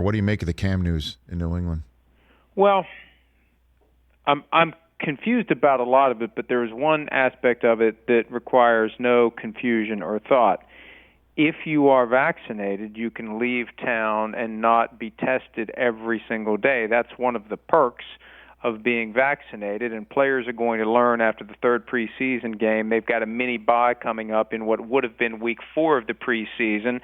What do you make of the Cam news in New England? Well, I'm confused about a lot of it, but there is one aspect of it that requires no confusion or thought. If you are vaccinated, you can leave town and not be tested every single day. That's one of the perks of being vaccinated, and players are going to learn after the third preseason game. They've got a mini bye coming up in what would have been week 4 of the preseason.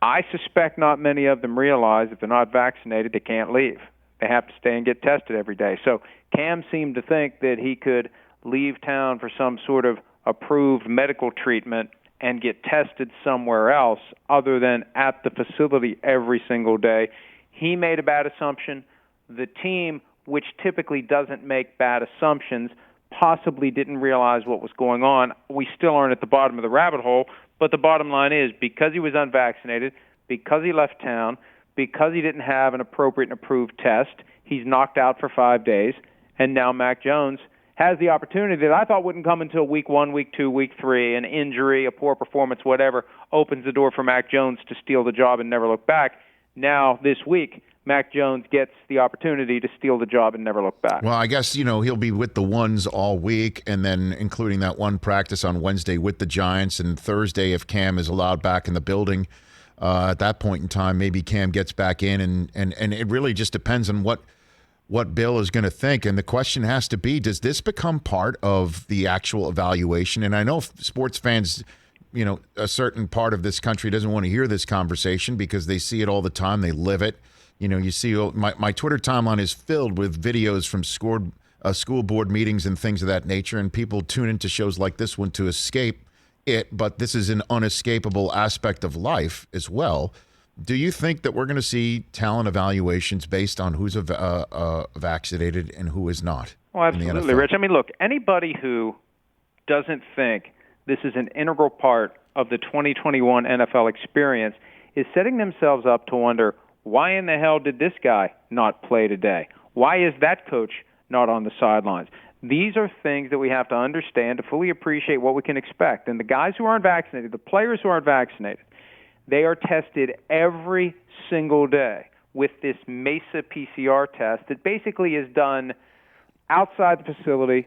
I suspect not many of them realize if they're not vaccinated, they can't leave. They have to stay and get tested every day. So Cam seemed to think that he could leave town for some sort of approved medical treatment and get tested somewhere else other than at the facility every single day. He made a bad assumption. The team, which typically doesn't make bad assumptions, possibly didn't realize what was going on. We still aren't at the bottom of the rabbit hole, but the bottom line is because he was unvaccinated, because he left town, because he didn't have an appropriate and approved test, he's knocked out for 5 days, and now Mac Jones has the opportunity that I thought wouldn't come until week 1, week 2, week 3, an injury, a poor performance, whatever, opens the door for Mac Jones to steal the job and never look back. Now, this week, Mac Jones gets the opportunity to steal the job and never look back. Well, I guess, he'll be with the ones all week, and then including that one practice on Wednesday with the Giants, and Thursday if Cam is allowed back in the building. At that point in time, maybe Cam gets back in, and it really just depends on what Bill is going to think. And the question has to be, does this become part of the actual evaluation? And I know sports fans, a certain part of this country doesn't want to hear this conversation because they see it all the time. They live it. You see my Twitter timeline is filled with videos from school board meetings and things of that nature, and people tune into shows like this one to escape it, but this is an unescapable aspect of life as well. Do you think that we're going to see talent evaluations based on who's vaccinated and who is not? Oh, absolutely, Rich. I mean, look, anybody who doesn't think this is an integral part of the 2021 NFL experience is setting themselves up to wonder, why in the hell did this guy not play today? Why is that coach not on the sidelines? These are things that we have to understand to fully appreciate what we can expect. And the guys who aren't vaccinated, the players who aren't vaccinated, they are tested every single day with this MESA PCR test that basically is done outside the facility.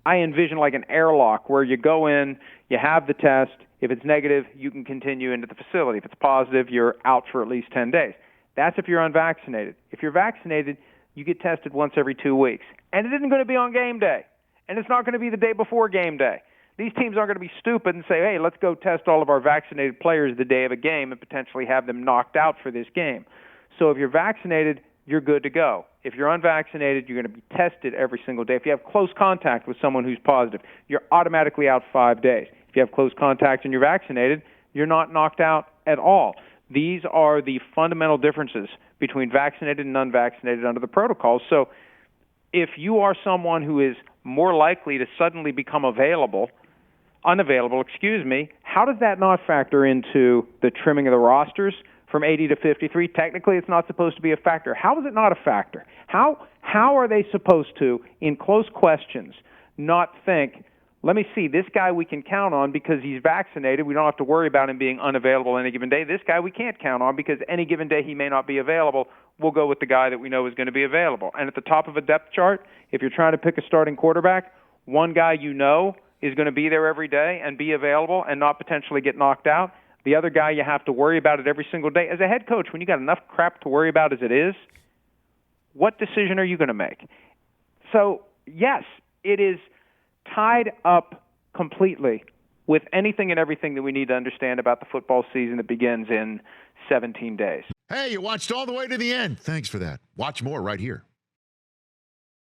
I envision like an airlock where you go in, you have the test. If it's negative, you can continue into the facility. If it's positive, you're out for at least 10 days. That's if you're unvaccinated. If you're vaccinated, you get tested once every 2 weeks. And it isn't going to be on game day. And it's not going to be the day before game day. These teams aren't going to be stupid and say, hey, let's go test all of our vaccinated players the day of a game and potentially have them knocked out for this game. So if you're vaccinated, you're good to go. If you're unvaccinated, you're going to be tested every single day. If you have close contact with someone who's positive, you're automatically out 5 days. If you have close contact and you're vaccinated, you're not knocked out at all. These are the fundamental differences between vaccinated and unvaccinated under the protocols. So if you are someone who is more likely to suddenly become unavailable, how does that not factor into the trimming of the rosters from 80 to 53? Technically, it's not supposed to be a factor. How is it not a factor? How are they supposed to, in close questions, not think, let me see, this guy we can count on because he's vaccinated. We don't have to worry about him being unavailable any given day. This guy we can't count on because any given day he may not be available. We'll go with the guy that we know is going to be available. And at the top of a depth chart, if you're trying to pick a starting quarterback, one guy you know is going to be there every day and be available and not potentially get knocked out. The other guy you have to worry about it every single day. As a head coach, when you got enough crap to worry about as it is, what decision are you going to make? So, yes, it is tied up completely with anything and everything that we need to understand about the football season that begins in 17 days. Hey, you watched all the way to the end. Thanks for that. Watch more right here.